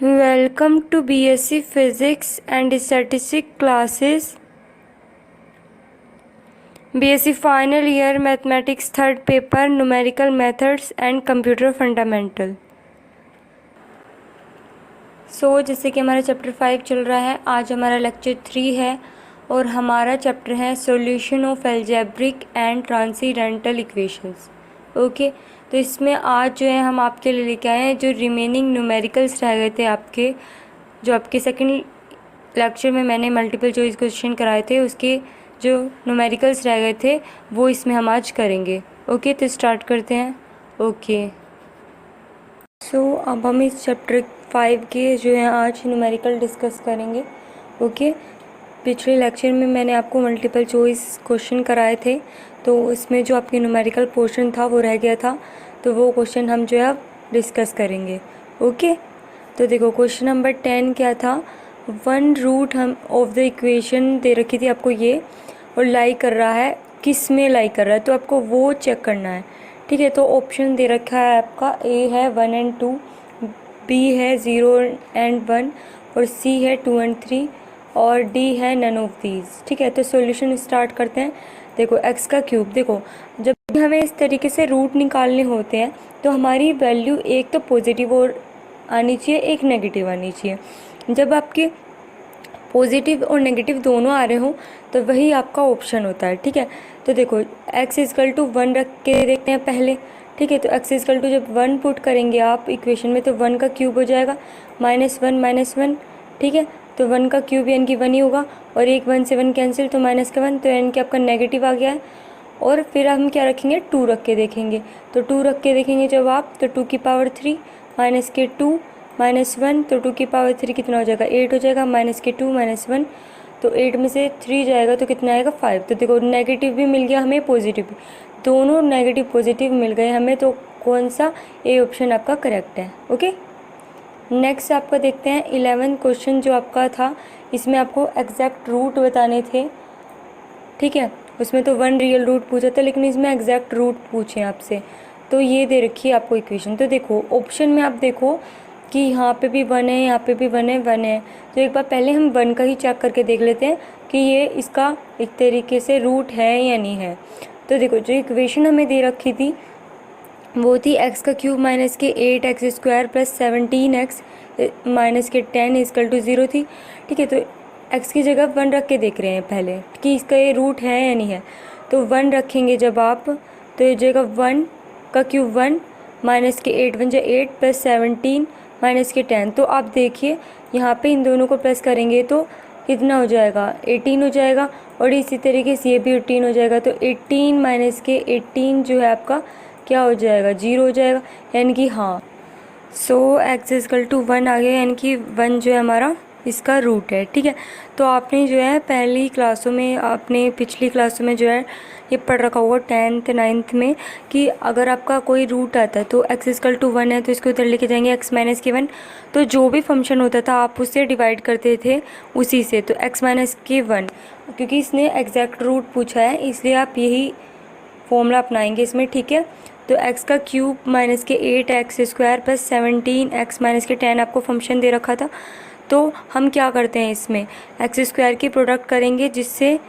Welcome to BSc Physics and Statistics classes. BSc Final Year Mathematics Third Paper Numerical Methods and Computer Fundamental. जैसे कि हमारा chapter 5 चल रहा है, आज हमारा लेक्चर 3 है और हमारा चैप्टर है solution of algebraic and transcendental equations. Okay, तो इसमें आज जो है हम आपके लिए लेके आए हैं जो रिमेनिंग न्यूमेरिकल्स रह गए थे आपके, जो आपके सेकंड लेक्चर में मैंने मल्टीपल चॉइस क्वेश्चन कराए थे, उसके जो न्यूमेरिकल्स रह गए थे वो इसमें हम आज करेंगे। ओके, तो स्टार्ट करते हैं। ओके, अब हम इस चैप्टर 5 के जो है आज न्यूमेरिकल डिस्कस करेंगे। ओके, पिछले लेक्चर में मैंने आपको मल्टीपल चॉइस क्वेश्चन कराए थे, तो उसमें जो आपके न्यूमेरिकल पोर्शन था वो रह गया था, तो वो क्वेश्चन हम जो है अब डिस्कस करेंगे। ओके, तो देखो क्वेश्चन नंबर 10 क्या था। वन रूट हम ऑफ द इक्वेशन दे रखी थी आपको ये, और लाई कर रहा है, किस में लाई कर रहा है तो आपको वो चेक करना है। ठीक है, तो ऑप्शन दे रखा है आपका, ए है 1 एंड 2, बी है 0 एंड 1, और सी है 2 एंड 3, और डी है नन ऑफ दीज। ठीक है, तो सॉल्यूशन स्टार्ट करते हैं। देखो एक्स का क्यूब, देखो जब भी हमें इस तरीके से रूट निकालने होते हैं तो हमारी वैल्यू एक तो पॉजिटिव और आनी चाहिए, एक नेगेटिव आनी चाहिए। जब आपके पॉजिटिव और नेगेटिव दोनों आ रहे हो तो वही आपका ऑप्शन होता है। ठीक है, तो देखो x इजकल टू 1 रख के देखते हैं पहले। ठीक है, तो x इजकल टू जब 1 पुट करेंगे आप इक्वेशन में तो 1 का क्यूब हो जाएगा -1 ठीक है, तो 1 का क्यूब यानी कि 1 ही होगा, और एक 1 से 1 कैंसिल तो -1, तो यानी कि आपका नेगेटिव आ गया है। और फिर हम क्या रखेंगे, 2 रख के देखेंगे, तो 2 रख के देखेंगे जब आप, तो 2 की पावर 3 माइनस के 2 -1, तो 2 की पावर 3 कितना हो जाएगा, 8 हो जाएगा, माइनस के 2 -1, तो 8 में से 3 जाएगा तो कितना आएगा, 5। तो देखो नेगेटिव भी मिल गया हमें, पॉजिटिव भी, दोनों नेगेटिव पॉजिटिव मिल गए हमें, तो कौन सा ए ऑप्शन आपका करेक्ट है। ओके, नेक्स्ट आपका देखते हैं 11th क्वेश्चन जो आपका था, इसमें आपको एग्जैक्ट रूट बताने थे। ठीक है, उसमें तो 1 रियल रूट पूछा था, लेकिन इसमें एग्जैक्ट रूट पूछे आपसे। तो ये दे रखी है आपको इक्वेशन, तो देखो ऑप्शन में आप देखो कि यहाँ पे भी 1 है, यहाँ पे भी 1 है, 1 है, तो एक बार पहले हम 1 का ही चेक करके देख लेते हैं कि ये इसका एक तरीके से रूट है या नहीं है। तो देखो जो इक्वेशन हमें दे रखी थी वो थी एक्स का क्यूब माइनस के 8x² प्लस 17x माइनस के 10 इजकल टू 0 थी। ठीक है, तो x की जगह 1 रख के देख रहे हैं पहले कि इसका ये रूट है या नहीं है, तो 1 रखेंगे जब आप, तो ये जगह 1 का क्यूब 1 माइनस के 8 1 8 प्लस 17 माइनस के 10, तो आप देखिए यहाँ पे इन दोनों को प्लस करेंगे तो कितना हो जाएगा, 18 हो जाएगा, और इसी तरीके से ये भी 18 हो जाएगा, तो 18 माइनस के 18 जो है आपका क्या हो जाएगा, 0 हो जाएगा, यानी कि हाँ। एक्स इजकल टू 1 आ गया, यानी कि 1 जो है हमारा इसका रूट है। ठीक है, तो आपने जो है पहली क्लासों में, आपने पिछली क्लासों में जो है ये पढ़ रखा होगा 10th 9th में, कि अगर आपका कोई रूट आता है तो एक्स इजकल टू 1 है तो इसको उधर लेके जाएंगे x माइनस के 1, तो जो भी फंक्शन होता था आप उससे डिवाइड करते थे उसी से, तो x माइनस के 1, क्योंकि इसने एग्जैक्ट रूट पूछा है इसलिए आप यही फॉर्मूला अपनाएंगे इसमें। ठीक है, तो x का क्यूब माइनस के 8x² प्लस 17x माइनस के 10 आपको फंक्शन दे रखा था, तो हम क्या करते हैं इसमें x² की प्रोडक्ट करेंगे जिससे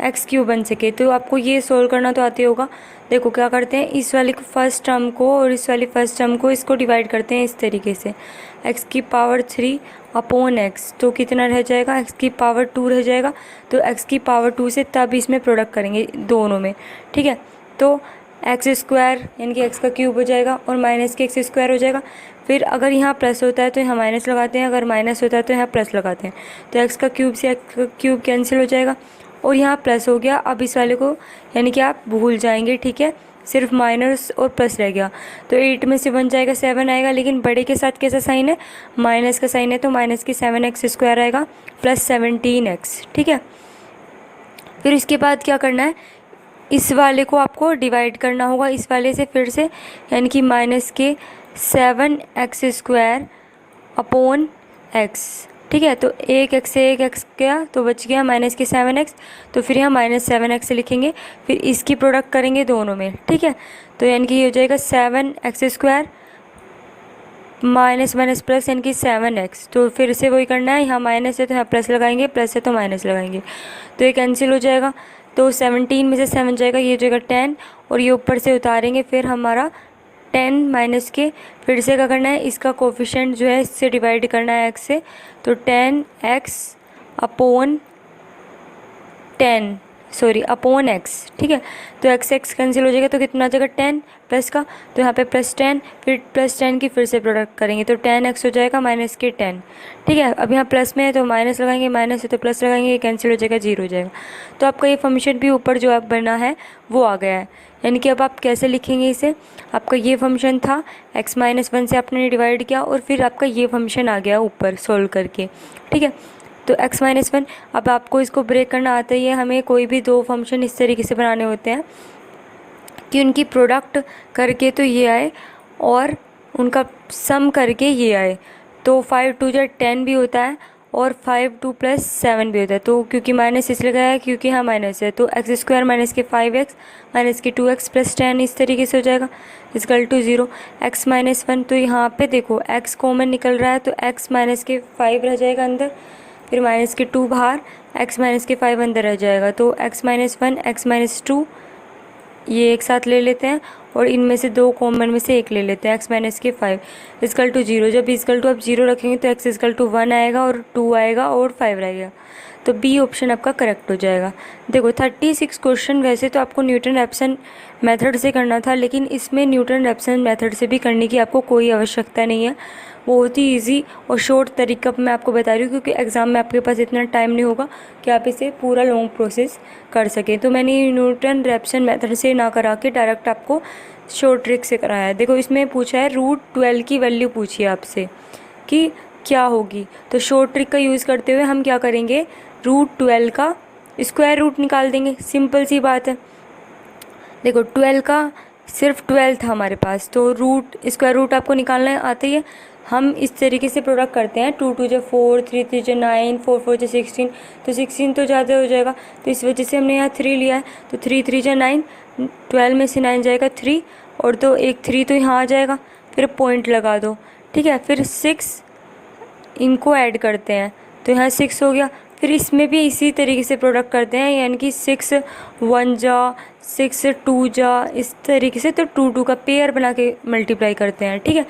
x क्यूब बन सके। तो आपको ये सोल्व करना तो आते होगा। देखो क्या करते हैं, इस वाली फर्स्ट टर्म को और इस वाली फर्स्ट टर्म को इसको डिवाइड करते हैं इस तरीके से, x की पावर 3 अपॉन x, तो कितना रह जाएगा, x की पावर 2 रह जाएगा, तो x की पावर 2 से तब इसमें प्रोडक्ट करेंगे दोनों में। ठीक है, तो x² यानी कि x का क्यूब हो जाएगा और माइनस के x² हो जाएगा। फिर अगर यहाँ प्लस होता है तो यहाँ माइनस लगाते हैं, अगर माइनस होता है तो यहाँ प्लस लगाते हैं, तो x का क्यूब से x का क्यूब कैंसिल हो जाएगा और यहाँ प्लस हो गया। अब इस वाले को यानी कि आप भूल जाएंगे। ठीक है, सिर्फ माइनस और प्लस रह गया, तो 8 में से 1 जाएगा 7 आएगा, लेकिन बड़े के साथ कैसा साइन है, माइनस का साइन है, तो माइनस के 7x² आएगा प्लस 17x। ठीक है, फिर इसके बाद क्या करना है, इस वाले को आपको डिवाइड करना होगा इस वाले से फिर से, यानी कि माइनस के 7x² अपॉन x। ठीक है, तो एक x से एक x गया तो बच गया माइनस के 7x, तो फिर यहाँ -7x लिखेंगे, फिर इसकी प्रोडक्ट करेंगे दोनों में। ठीक है, तो यानी कि ये हो जाएगा 7x² माइनस माइनस प्लस यानी कि 7x। तो फिर से वही करना है, यहाँ माइनस है तो यहाँ प्लस लगाएंगे, प्लस है तो माइनस लगाएंगे, तो ये कैंसिल हो जाएगा। तो 17 में से 7 जाएगा, ये जाएगा 10 और ये ऊपर से उतारेंगे, फिर हमारा 10 माइनस के फिर से क्या करना है, इसका कोफिशिएंट जो है इससे डिवाइड करना है x से। तो 10x upon 10 sorry upon x, ठीक है। तो x कैंसिल हो जाएगा, तो कितना आ जाएगा 10 प्लस का, तो यहाँ पे +10, फिर +10 की फिर से प्रोडक्ट करेंगे तो 10x हो जाएगा माइनस के 10, ठीक है। अब यहाँ प्लस में है तो माइनस लगाएंगे, माइनस है तो प्लस लगाएंगे, ये कैंसिल हो जाएगा, 0 हो जाएगा। तो आपका ये फंक्शन भी ऊपर जो आप बना है वो आ गया है। यानी कि अब आप कैसे लिखेंगे इसे, आपका ये फंक्शन था, x-1 से आपने डिवाइड किया और फिर आपका ये फंक्शन आ गया ऊपर सोल्व करके, ठीक है। तो x-1, अब आपको इसको ब्रेक करना आता ही है, हमें कोई भी दो फंक्शन इस तरीके से बनाने होते हैं कि उनकी प्रोडक्ट करके तो ये आए और उनका सम करके ये आए। तो 5 2 जा 10 भी होता है और 5 2 + 7 भी होता है। तो क्योंकि माइनस इसलिए गया है क्योंकि यहाँ माइनस है, तो x² माइनस के 5x माइनस के 2x + 10 इस तरीके से हो जाएगा इक्वल टू 0। x-1, तो यहाँ पे देखो x कॉमन निकल रहा है तो x माइनस के 5 रह जाएगा अंदर, फिर माइनस के 2 बाहर, x माइनस के 5 अंदर रह जाएगा। तो x-1 x-2 ये एक साथ ले लेते हैं और इनमें से दो कॉमन में से एक ले लेते हैं, x माइनस के 5 इक्वल टू 0। जब इक्वल टू आप 0 रखेंगे तो x इक्वल टू 1 आएगा और 2 आएगा और 5 रहेगा, तो बी ऑप्शन आपका करेक्ट हो जाएगा। देखो 36 क्वेश्चन वैसे तो आपको न्यूटन रैप्सन मेथड से करना था, लेकिन इसमें न्यूटन रैप्सन मेथड से भी करने की आपको कोई आवश्यकता नहीं है। बहुत ही इजी और शॉर्ट तरीका मैं आपको बता रही हूँ क्योंकि एग्ज़ाम में आपके पास इतना टाइम नहीं होगा कि आप इसे पूरा लॉन्ग प्रोसेस कर सकें। तो मैंने न्यूटन रैप्सन मेथड से ना करा के डायरेक्ट आपको शॉर्ट ट्रिक से कराया है। देखो इसमें पूछा है √12 की वैल्यू पूछी है आपसे कि क्या होगी, तो शॉर्ट ट्रिक का यूज़ करते हुए हम क्या करेंगे, √12 का स्क्वायर रूट निकाल देंगे। सिंपल सी बात है। देखो 12 का सिर्फ 12 था हमारे पास, तो स्क्वायर रूट आपको निकालना आते ही है। हम इस तरीके से प्रोडक्ट करते हैं, 2 2 जा 4, 3 3 जा 9, 4 4 जा 16, तो 16 तो ज़्यादा हो जाएगा, तो इस वजह से हमने यहाँ 3 लिया है। तो 3 3 जा 9, 12 में से 9 जाएगा 3 और तो एक 3 तो यहाँ आ जाएगा, फिर पॉइंट लगा दो, ठीक है। फिर 6 इनको ऐड करते हैं तो यहाँ 6 हो गया। फिर इसमें भी इसी तरीके से प्रोडक्ट करते हैं, यानी कि 6 1 जा 6 2 जा, इस तरीके से तो 2 2 का पेयर बना के मल्टीप्लाई करते हैं, ठीक है।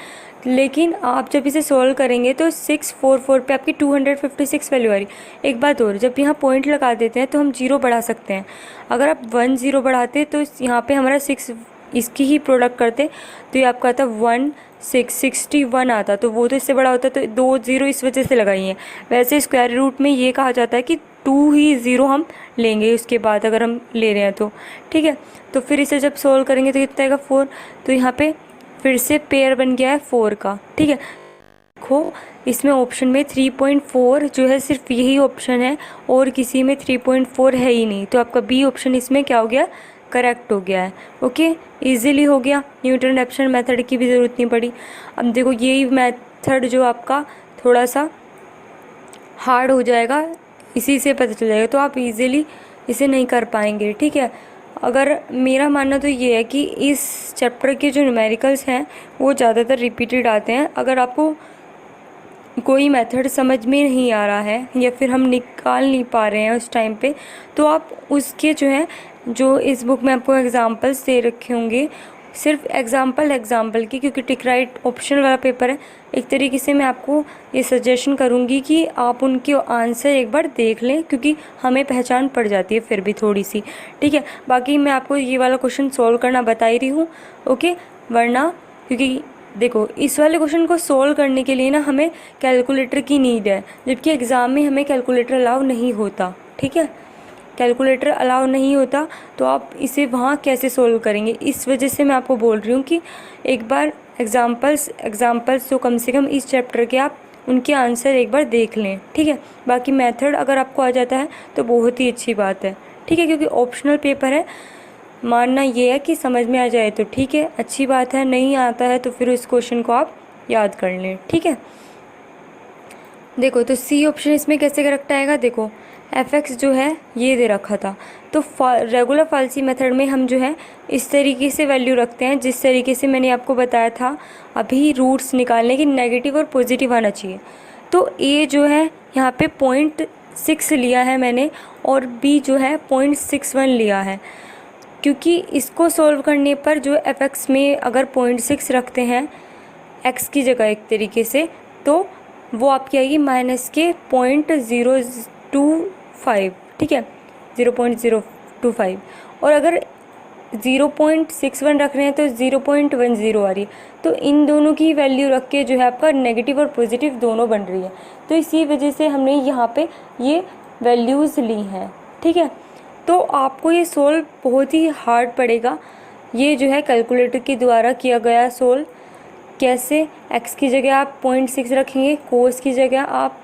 लेकिन आप जब इसे सॉल्व करेंगे तो 6 4 4 पे आपकी 256 वैल्यू आ रही। एक बात और, जब यहाँ पॉइंट लगा देते हैं तो हम 0 बढ़ा सकते हैं। अगर आप 1 0 बढ़ाते तो यहाँ पे हमारा 6 इसकी ही प्रोडक्ट करते तो ये आपका आता 1 6 61 आता, तो वो तो इससे बड़ा होता, तो 2 0 इस वजह से लगाई है। वैसे स्क्वायर रूट में ये कहा जाता है कि 2 ही 0 हम लेंगे उसके बाद अगर हम ले रहे हैं तो, ठीक है। तो फिर इसे जब सोल्व करेंगे तो कितना आएगा 4, तो यहाँ पे फिर से पेयर बन गया है 4 का, ठीक है। देखो इसमें ऑप्शन में 3.4 जो है सिर्फ यही ऑप्शन है और किसी में 3.4 है ही नहीं, तो आपका बी ऑप्शन इसमें क्या हो गया, करेक्ट हो गया है। ओके, इजीली हो गया, न्यूटन रैप्सन मेथड की भी ज़रूरत नहीं पड़ी। अब देखो यही मेथड जो आपका थोड़ा सा हार्ड हो जाएगा, इसी से पता चल जाएगा, तो आप इजीली इसे नहीं कर पाएंगे, ठीक है। अगर मेरा मानना तो ये है कि इस चैप्टर के जो न्यूमेरिकल्स हैं वो ज़्यादातर रिपीटेड आते हैं। अगर आपको कोई मेथड समझ में नहीं आ रहा है या फिर हम निकाल नहीं पा रहे हैं उस टाइम पे, तो आप उसके जो इस बुक में आपको एग्जांपल्स दे रखे होंगे, सिर्फ एग्जांपल की, क्योंकि टिक राइट ऑप्शन वाला पेपर है, एक तरीके से मैं आपको ये सजेशन करूँगी कि आप उनके आंसर एक बार देख लें, क्योंकि हमें पहचान पड़ जाती है फिर भी थोड़ी सी, ठीक है। बाकी मैं आपको ये वाला क्वेश्चन सॉल्व करना बता ही रही हूँ, ओके। वरना क्योंकि देखो इस वाले क्वेश्चन को सोल्व करने के लिए ना हमें कैलकुलेटर की नीड है, जबकि एग्ज़ाम में हमें कैलकुलेटर अलाउ नहीं होता, ठीक है। कैलकुलेटर अलाउ नहीं होता तो आप इसे वहाँ कैसे सोल्व करेंगे, इस वजह से मैं आपको बोल रही हूँ कि एक बार एग्जांपल्स तो कम से कम इस चैप्टर के आप उनके आंसर एक बार देख लें, ठीक है। बाकी मेथड अगर आपको आ जाता है तो बहुत ही अच्छी बात है, ठीक है, क्योंकि ऑप्शनल पेपर है। मानना ये है कि समझ में आ जाए तो ठीक है, अच्छी बात है, नहीं आता है तो फिर उस क्वेश्चन को आप याद कर लें, ठीक है। देखो तो सी ऑप्शन इसमें कैसे करेक्ट आएगा, देखो fx जो है ये दे रखा था। तो रेगुलर फाल्सी मेथड में हम जो है इस तरीके से वैल्यू रखते हैं, जिस तरीके से मैंने आपको बताया था अभी रूट्स निकालने की नेगेटिव और पॉजिटिव आना चाहिए। तो a जो है यहाँ पे 0.6 लिया है मैंने और b जो है 0.61 लिया है, क्योंकि इसको सॉल्व करने पर जो fx में अगर 0.6 रखते हैं x की जगह एक तरीके से, तो वो आपकी आएगी माइनस के 0.025, ठीक है, 0.025। और अगर 0.61 रख रहे हैं तो 0.10 आ रही है। तो इन दोनों की वैल्यू रख के जो है आपका नेगेटिव और पॉजिटिव दोनों बन रही है। तो इसी वजह से हमने यहाँ पे ये वैल्यूज़ ली हैं, ठीक है। तो आपको ये सोल्व बहुत ही हार्ड पड़ेगा। ये जो है कैलकुलेटर के द्वारा किया गया सोल्व। कैसे? x की जगह आप 0.6 रखेंगे, कोस की जगह आप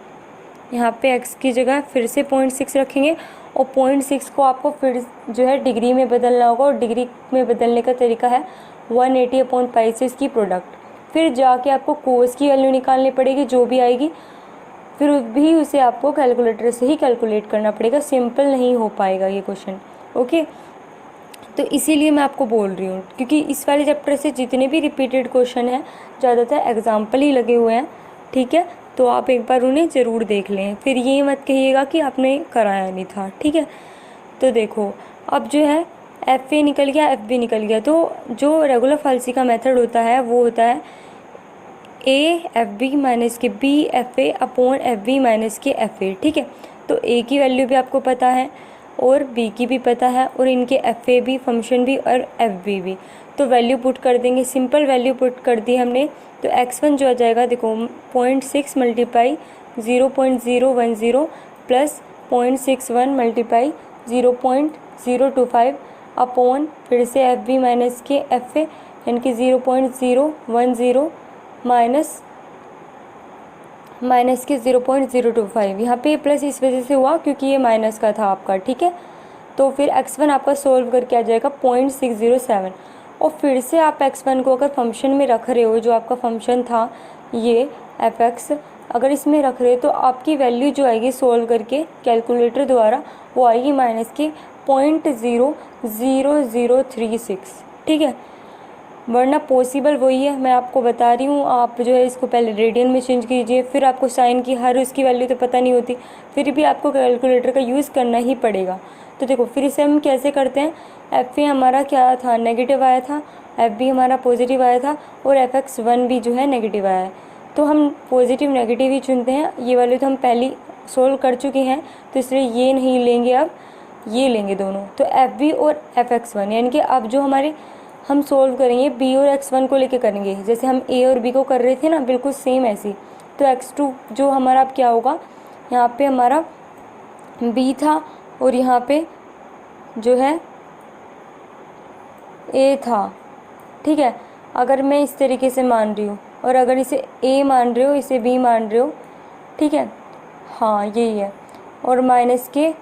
यहाँ पे x की जगह फिर से 0.6 रखेंगे और 0.6 को आपको फिर जो है डिग्री में बदलना होगा, और डिग्री में बदलने का तरीका है 180/π से इसकी प्रोडक्ट। फिर जाके आपको कोस की वैल्यू निकालनी पड़ेगी, जो भी आएगी, फिर भी उसे आपको कैलकुलेटर से ही कैलकुलेट करना पड़ेगा। सिंपल नहीं हो पाएगा ये क्वेश्चन, ओके। तो इसीलिए मैं आपको बोल रही हूँ, क्योंकि इस वाले चैप्टर से जितने भी रिपीटेड क्वेश्चन हैं ज़्यादातर एग्जाम्पल ही लगे हुए हैं, ठीक है। तो आप एक बार उन्हें ज़रूर देख लें, फिर ये मत कहिएगा कि आपने कराया नहीं था, ठीक है। तो देखो अब जो है एफ ए निकल गया, एफ बी निकल गया। तो जो रेगुलर फाल्सी का मेथड होता है वो होता है A F B minus K B F A upon F B minus K F A, ठीक है। तो ए की वैल्यू भी आपको पता है और बी की भी पता है, और इनके एफ ए भी, फंक्शन भी और एफ बी भी। तो वैल्यू पुट कर देंगे, सिंपल वैल्यू पुट कर दी हमने। तो x1 जो आ जाएगा, देखो 0.6 मल्टीप्लाई 0.010 प्लस 0.61 मल्टीप्लाई 0.025 अपॉन फिर से F B minus K F ए यानी कि 0.010 माइनस के 0.025। यहाँ पे प्लस इस वजह से हुआ क्योंकि ये माइनस का था आपका, ठीक है। तो फिर x1 आपका सोल्व करके आ जाएगा 0.607। और फिर से आप x1 को अगर फंक्शन में रख रहे हो, जो आपका फंक्शन था ये fx, अगर इसमें रख रहे हो तो आपकी वैल्यू जो आएगी सोल्व करके कैलकुलेटर द्वारा वो आएगी माइनस के 0.00036, ठीक है। वरना पॉसिबल वही है, मैं आपको बता रही हूँ। आप जो है इसको पहले रेडियन में चेंज कीजिए, फिर आपको साइन की हर उसकी वैल्यू तो पता नहीं होती, फिर भी आपको कैलकुलेटर का यूज़ करना ही पड़ेगा। तो देखो फिर इसे हम कैसे करते हैं। एफ ए हमारा क्या था, नेगेटिव आया था, एफ बी हमारा पॉजिटिव आया था, और एफ एक्स वन भी जो है नेगेटिव आया है। तो हम पॉजिटिव नेगेटिव ही चुनते हैं। ये वैल्यू तो हम पहले सोल्व कर चुके हैं, तो इसलिए ये नहीं लेंगे, अब ये लेंगे दोनों। तो एफ बी और एफ एक्स वन, यानी कि अब जो हमारे हम सोल्व करेंगे बी और x1 को लेके करेंगे, जैसे हम a और b को कर रहे थे ना, बिल्कुल सेम ऐसी। तो x2 जो हमारा अब क्या होगा, यहाँ पे हमारा b था और यहाँ पे जो है a था, ठीक है। अगर मैं इस तरीके से मान रही हूँ, और अगर इसे a मान रहे हो, इसे b मान रहे हो, ठीक है, हाँ यही है, और माइनस के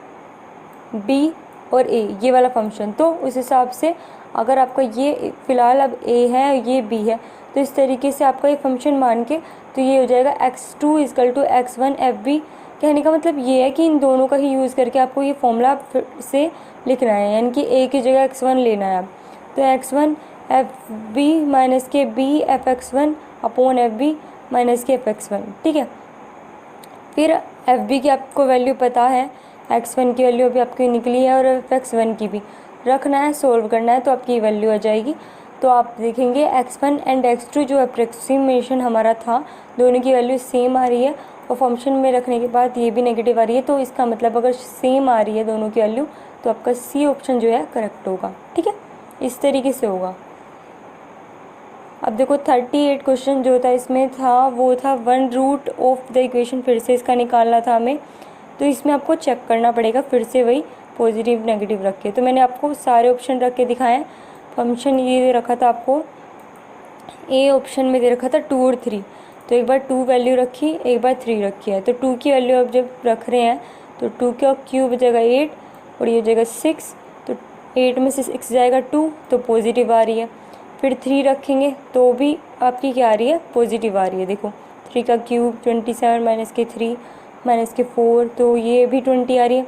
b और a ये वाला फंक्शन। तो उस हिसाब से अगर आपका ये फ़िलहाल अब a है, ये b है, तो इस तरीके से आपका ये फंक्शन मान के तो ये हो जाएगा x2 = x1 fb। कहने का मतलब ये है कि इन दोनों का ही यूज़ करके आपको ये फॉर्मूला फिर से लिखना है, यानी कि a की जगह x1 लेना है। तो x1 fb माइनस के b fx1 upon fb minus के fx1, ठीक है। फिर fb की आपको वैल्यू पता है, x1 की वैल्यू अभी आपकी निकली है, और fx1 की भी रखना है, सोल्व करना है, तो आपकी वैल्यू आ जाएगी। तो आप देखेंगे x1 एंड x2 जो अप्रोक्सीमेशन हमारा था, दोनों की वैल्यू सेम आ रही है, और फंक्शन में रखने के बाद ये भी नेगेटिव आ रही है। तो इसका मतलब अगर सेम आ रही है दोनों की वैल्यू, तो आपका सी ऑप्शन जो है करेक्ट होगा, ठीक है। इस तरीके से होगा। अब देखो 38 क्वेश्चन जो था इसमें था, वो था 1 रूट ऑफ द इक्वेशन, फिर से इसका निकालना था हमें। तो इसमें आपको चेक करना पड़ेगा फिर से वही पॉजिटिव नेगेटिव रख के। तो मैंने आपको सारे ऑप्शन रख के दिखाए हैं। फंक्शन ये दे रखा था आपको, ए ऑप्शन में दे रखा था 2 और 3, तो एक बार 2 वैल्यू रखी, एक बार 3 रखी है। तो 2 की वैल्यू अब जब रख रहे हैं तो 2 का क्यूब हो जाएगा 8 और ये हो जाएगा 6, तो 8 में से 6 जाएगा 2, तो पॉजिटिव आ रही है। फिर 3 रखेंगे तो भी आपकी क्या आ रही है, पॉजिटिव आ रही है। देखो 3 का क्यूब 27 माइनस के 3, -4, तो ये भी 20 आ रही है,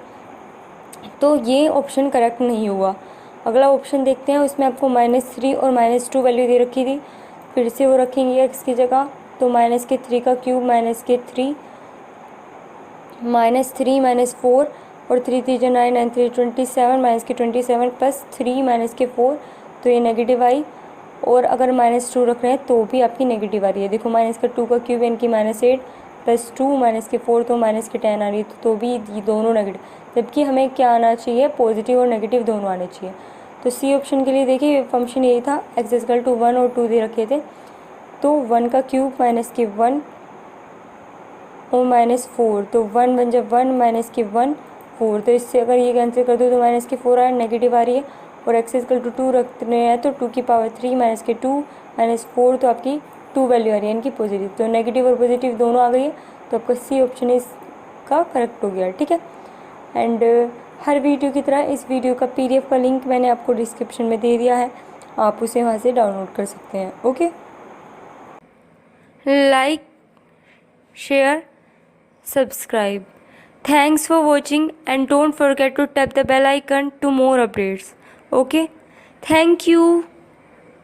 तो ये ऑप्शन करेक्ट नहीं हुआ। अगला ऑप्शन देखते हैं, उसमें आपको -3 और -2 वैल्यू दे रखी थी, फिर से वो रखेंगे x की जगह, तो -3 का क्यूब -3 -4 और 3 3 9 9 3 27 -27 प्लस 3 -4, तो ये नेगेटिव आई। और अगर -2 रख रहे हैं तो भी आपकी नेगेटिव आ रही है। देखो -2 का क्यूब यानी कि -8 प्लस 2 -4, तो -10 आ रही है, तो भी ये दोनों नेगेटिव, जबकि हमें क्या आना चाहिए, पॉजिटिव और नेगेटिव दोनों आने चाहिए। तो सी ऑप्शन के लिए देखिए फंक्शन यही था, x = 1 और 2 दे रखे थे, तो 1 का क्यूब -1 और -4, तो 1 बन जब 1 -1 4, तो इससे अगर ये कैंसिल कर दो तो -4 आ नेगेटिव आ रही है, और x = 2 रख रहे हैं तो 2 की पावर 3 -2 -4, तो आपकी 2 वैल्यू आ रही है इनकी पॉजिटिव, तो नेगेटिव और पॉजिटिव दोनों आ गई है, तो आपका सी ऑप्शन इसका करेक्ट हो गया। ठीक है, एंड हर वीडियो की तरह इस वीडियो का PDF का लिंक मैंने आपको डिस्क्रिप्शन में दे दिया है, आप उसे वहाँ से डाउनलोड कर सकते हैं। Okay, like, share, subscribe. Thanks for watching and don't forget to tap the bell icon to more updates. Okay, thank you.